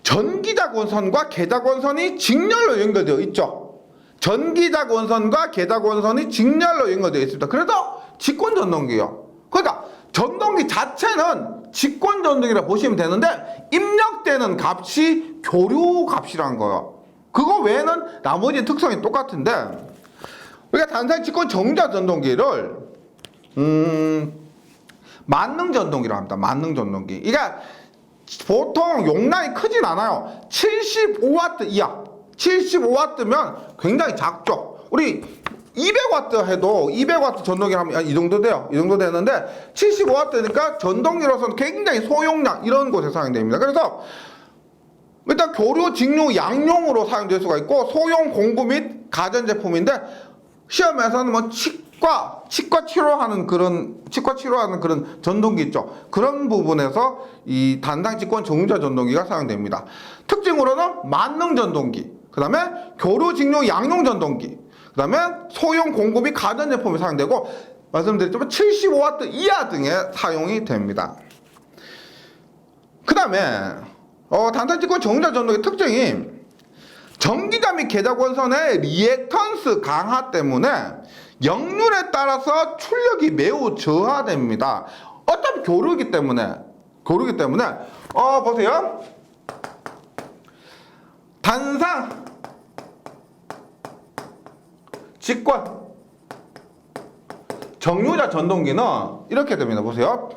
전기자 권선과 계자 권선이 직렬로 연결되어 있죠. 전기자 권선과 계자 권선이 직렬로 연결되어 있습니다. 그래서 직권 전동기예요. 그러니까 전동기 자체는 직권 전동기라 보시면 되는데, 입력되는 값이 교류 값이라는 거예요. 그거 외에는 나머지 특성이 똑같은데, 우리가 단상 직권 정유자 전동기를 만능 전동기라고 합니다. 만능 전동기. 그러니까 보통 용량이 크진 않아요. 75W 이하. 75W면 굉장히 작죠. 우리 200W 해도 200W 전동기 하면 이 정도 돼요. 이 정도 되는데 75W니까 전동기로서는 굉장히 소용량 이런 곳에 사용됩니다. 그래서 일단 교류, 직류, 양용으로 사용될 수가 있고, 소형 공구 및 가전제품인데, 시험에서는 뭐 치과 치료하는 그런 전동기 있죠. 그런 부분에서 이 단상 직권 정유자 전동기가 사용됩니다. 특징으로는 만능 전동기, 그 다음에 교류, 직류, 양용 전동기, 그 다음에 소형 공구 및 가전제품에 사용되고, 말씀드렸지만 75W 이하 등에 사용이 됩니다. 그 다음에 단상 직권 정유자 전동기 특징이 전기자 및 계자 권선의 리액턴스 강화 때문에 역률에 따라서 출력이 매우 저하됩니다. 어차피 교류이기 때문에 보세요. 단상 직권 정유자 전동기는 이렇게 됩니다. 보세요.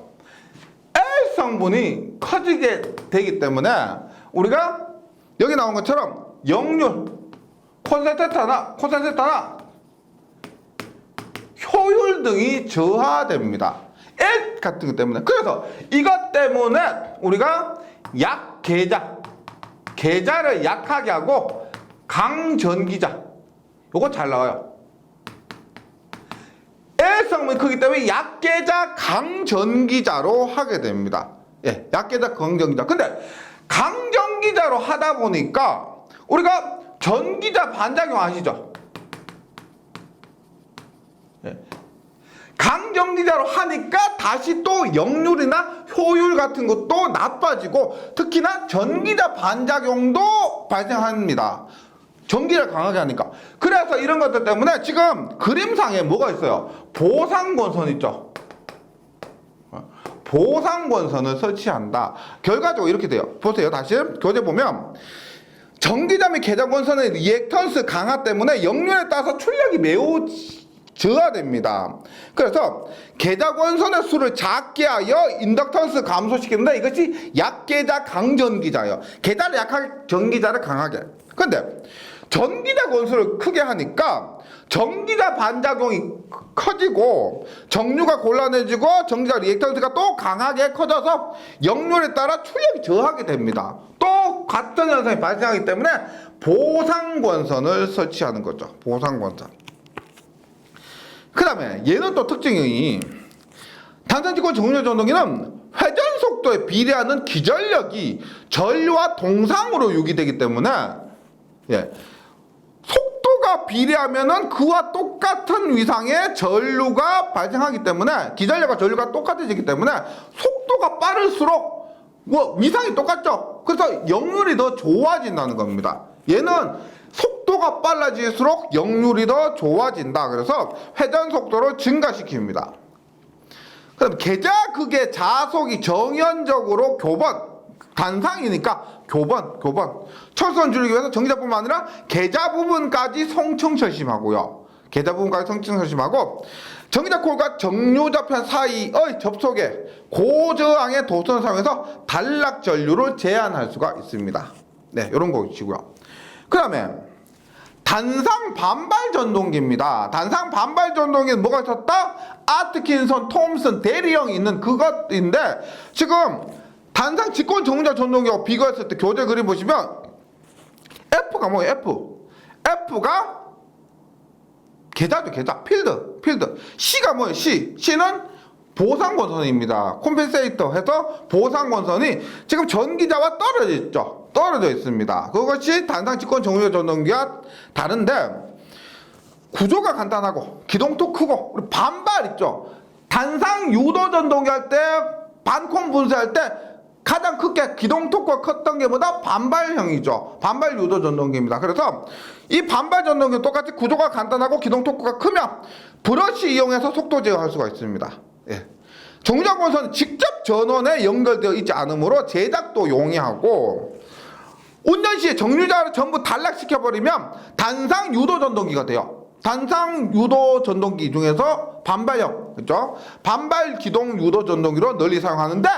L 성분이 커지게 되기 때문에 우리가 여기 나온 것처럼 역률, 콘센트레이터나 효율 등이 저하됩니다. L 같은 것 때문에. 그래서 이것 때문에 우리가 계자를 약하게 하고 강전기자, 요거 잘 나와요. L 성분이 크기 때문에 약계자 강전기자로 하게 됩니다. 예, 약계자 강전기자. 근데 강전기자로 하다 보니까 우리가 전기자 반작용 아시죠? 예. 강전기자로 하니까 다시 또 역률이나 효율 같은 것도 나빠지고, 특히나 전기자 반작용도 발생합니다. 전기를 강하게 하니까. 그래서 이런 것들 때문에 지금 그림상에 뭐가 있어요? 보상권선 있죠? 보상권선을 설치한다. 결과적으로 이렇게 돼요. 보세요. 다시 교재 보면 전기자 및 계좌 권선의 리액턴스 강화 때문에 역률에 따라서 출력이 매우 저하됩니다. 그래서 계좌 권선의 수를 작게 하여 인덕턴스 감소시키는데 이것이 약계좌 강전기자예요. 계좌를 약하게 전기자를 강하게. 근데 전기자 권수를 크게 하니까 전기자 반작용이 커지고 정류가 곤란해지고 전기자 리액턴스가 또 강하게 커져서 역률에 따라 출력이 저하게 됩니다. 또 같은 현상이 발생하기 때문에 보상권선을 설치하는 거죠. 보상권선. 그 다음에 얘는 또 특징이 단상직권 정류 전동기는 회전 속도에 비례하는 기전력이 전류와 동상으로 유기되기 때문에 속도가 비례하면은 그와 똑같은 위상의 전류가 발생하기 때문에 기전력과 전류가 똑같아지기 때문에 속도가 빠를수록 위상이 똑같죠. 그래서 역률이 더 좋아진다는 겁니다. 얘는 속도가 빨라질수록 역률이 더 좋아진다. 그래서 회전 속도를 증가시킵니다. 그럼 계좌극의 자속이 정연적으로 교번, 단상이니까 교번. 철선 줄이기 위해서 전기자뿐만 아니라 계좌 부분까지 성층철심하고요. 계좌 부분까지 성층철심하고 전기자 콜과 정류자편 사이의 접속에 고저항의 도선을 사용해서 단락 전류를 제한할 수가 있습니다. 네, 이런 거 있고요. 그 다음에 단상 반발 전동기입니다. 단상 반발 전동기는 뭐가 있었다? 아트킨son, 톰슨, 대리형이 있는 그것인데 지금 단상 직권 정류자 전동기하고 비교했을 때 교재 그림 보시면 F가 뭐예요? F가 계좌죠, 계좌. 필드. C가 뭐예요? C는 보상권선입니다. 콤펜세이터 해서 보상권선이 지금 전기자와 떨어져 있습니다. 그것이 단상 직권 정류자 전동기와 다른데 구조가 간단하고 기동도 크고 그리고 반발 있죠. 단상 유도 전동기 할 때 반콤 분쇄할 때 가장 크게 기동 토크가 컸던 게보다 반발형이죠. 반발 유도 전동기입니다. 그래서 이 반발 전동기는 똑같이 구조가 간단하고 기동 토크가 크면 브러쉬 이용해서 속도 제어할 수가 있습니다. 정류자 권선은 직접 전원에 연결되어 있지 않으므로 제작도 용이하고 운전 시에 정류자를 전부 단락시켜버리면 단상 유도 전동기가 돼요. 단상 유도 전동기 중에서 반발형, 그렇죠? 반발 기동 유도 전동기로 널리 사용하는데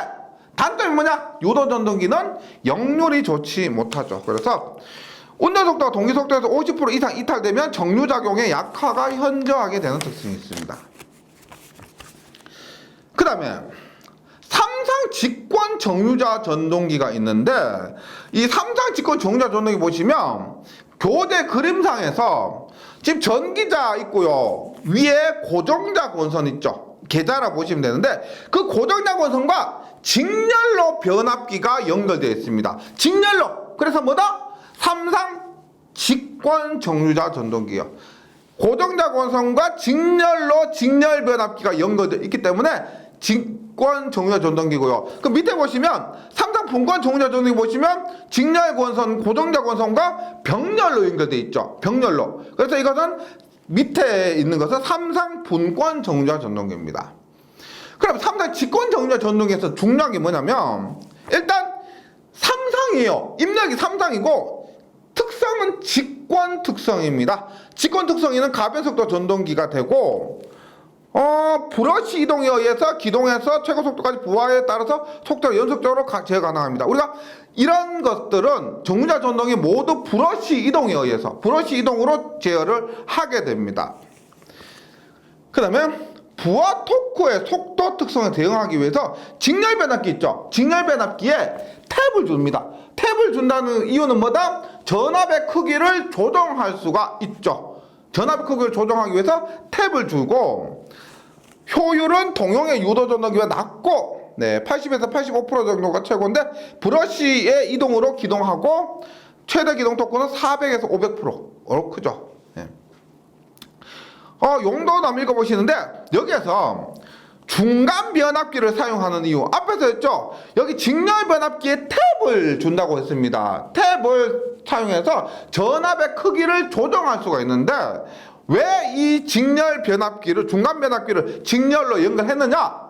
단점이 뭐냐? 유도 전동기는 역률이 좋지 못하죠. 그래서 운전 속도가 동기 속도에서 50% 이상 이탈되면 정류작용의 약화가 현저하게 되는 특징이 있습니다. 그 다음에 삼상 직권 정류자 전동기가 있는데 이 삼상 직권 정류자 전동기 보시면 교재 그림상에서 지금 전기자 있고요. 위에 고정자 권선 있죠. 계좌라 보시면 되는데 그 고정자 권선과 직렬로 변압기가 연결되어 있습니다. 직렬로. 그래서 뭐다? 삼상 직권 정류자 전동기요. 고정자 권선과 직렬로 직렬 변압기가 연결되어 있기 때문에 직권 정류자 전동기고요. 그 밑에 보시면 삼상 분권 정류자 전동기 보시면 직렬 권선, 고정자 권선과 병렬로 연결되어 있죠. 병렬로. 그래서 이것은 밑에 있는 것은 삼상 분권 정류자 전동기입니다. 그럼 삼상 직권 정류자 전동기에서 중요한 게 뭐냐면 일단 삼상이에요. 입력이 삼상이고 특성은 직권 특성입니다. 직권 특성에는 가변속도 전동기가 되고 브러쉬 이동에 의해서 기동해서 최고 속도까지 부하에 따라서 속도를 연속적으로 제어 가능합니다. 우리가 이런 것들은 정류자 전동이 모두 브러쉬 이동에 의해서 브러쉬 이동으로 제어를 하게 됩니다. 그 다음에 부하 토크의 속도 특성에 대응하기 위해서 직렬 변압기 있죠. 직렬 변압기에 탭을 줍니다. 탭을 준다는 이유는 뭐다? 전압의 크기를 조정할 수가 있죠. 전압의 크기를 조정하기 위해서 탭을 주고 효율은 동용의 유도 전동기보다 낮고 80에서 85% 정도가 최고인데 브러쉬의 이동으로 기동하고 최대 기동 토크는 400에서 500%로 크죠. 용도도 한번 읽어보시는데 여기에서 중간 변압기를 사용하는 이유 앞에서 했죠. 여기 직렬 변압기에 탭을 준다고 했습니다. 탭을 사용해서 전압의 크기를 조정할 수가 있는데 왜 이 직렬 변압기를 중간 변압기를 직렬로 연결했느냐?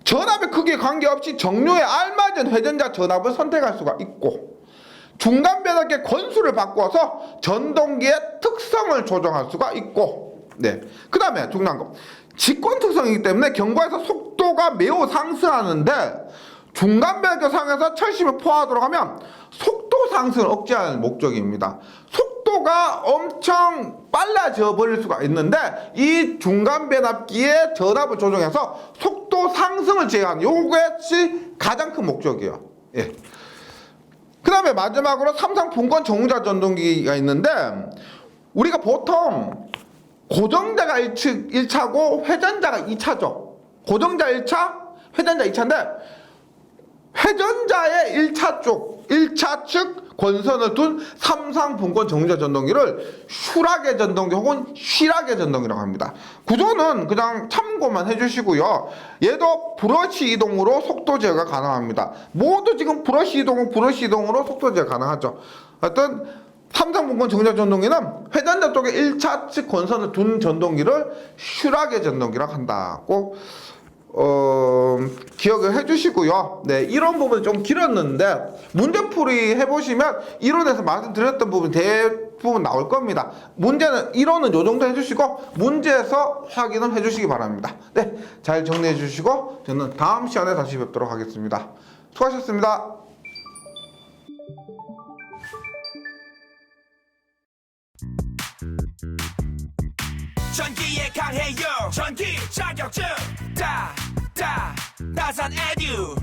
전압의 크기에 관계없이 정류에 알맞은 회전자 전압을 선택할 수가 있고 중간 변압기의 권수를 바꿔서 전동기의 특성을 조정할 수가 있고, 네. 그 다음에 중요한 거. 직권 특성이기 때문에 경과에서 속도가 매우 상승하는데 중간 변압기 상에서 철심을 포화하도록 하면 속도 상승을 억제하는 목적입니다. 속도가 엄청 빨라져 버릴 수가 있는데 이 중간 변압기의 전압을 조정해서 속도 상승을 제어하는 요것이 가장 큰 목적이에요. 예. 그 다음에 마지막으로 삼성 분권 정유자 전동기가 있는데 우리가 보통 고정자가 1차고 회전자가 2차죠. 고정자 1차, 회전자 2차인데 회전자의 1차 쪽, 1차 측 권선을 둔 삼상 분권 정유자 전동기를 슈라게 전동기 혹은 쉬라게 전동기라고 합니다. 구조는 그냥 참고만 해주시고요. 얘도 브러쉬 이동으로 속도 제어가 가능합니다. 모두 지금 브러쉬 이동으로 속도 제어 가능하죠. 하여튼 삼상 분권 정유자 전동기는 회전자 쪽에 1차 측 권선을 둔 전동기를 슈라게 전동기라고 한다고 기억을 해주시고요. 네, 이런 부분이 좀 길었는데 문제풀이 해보시면 이론에서 말씀드렸던 부분 대부분 나올 겁니다. 문제는 이론은 요 정도 해주시고 문제에서 확인을 해주시기 바랍니다. 네, 잘 정리해 주시고 저는 다음 시간에 다시 뵙도록 하겠습니다. 수고하셨습니다. 전기에 강해요 전기 자격증 나산 에듀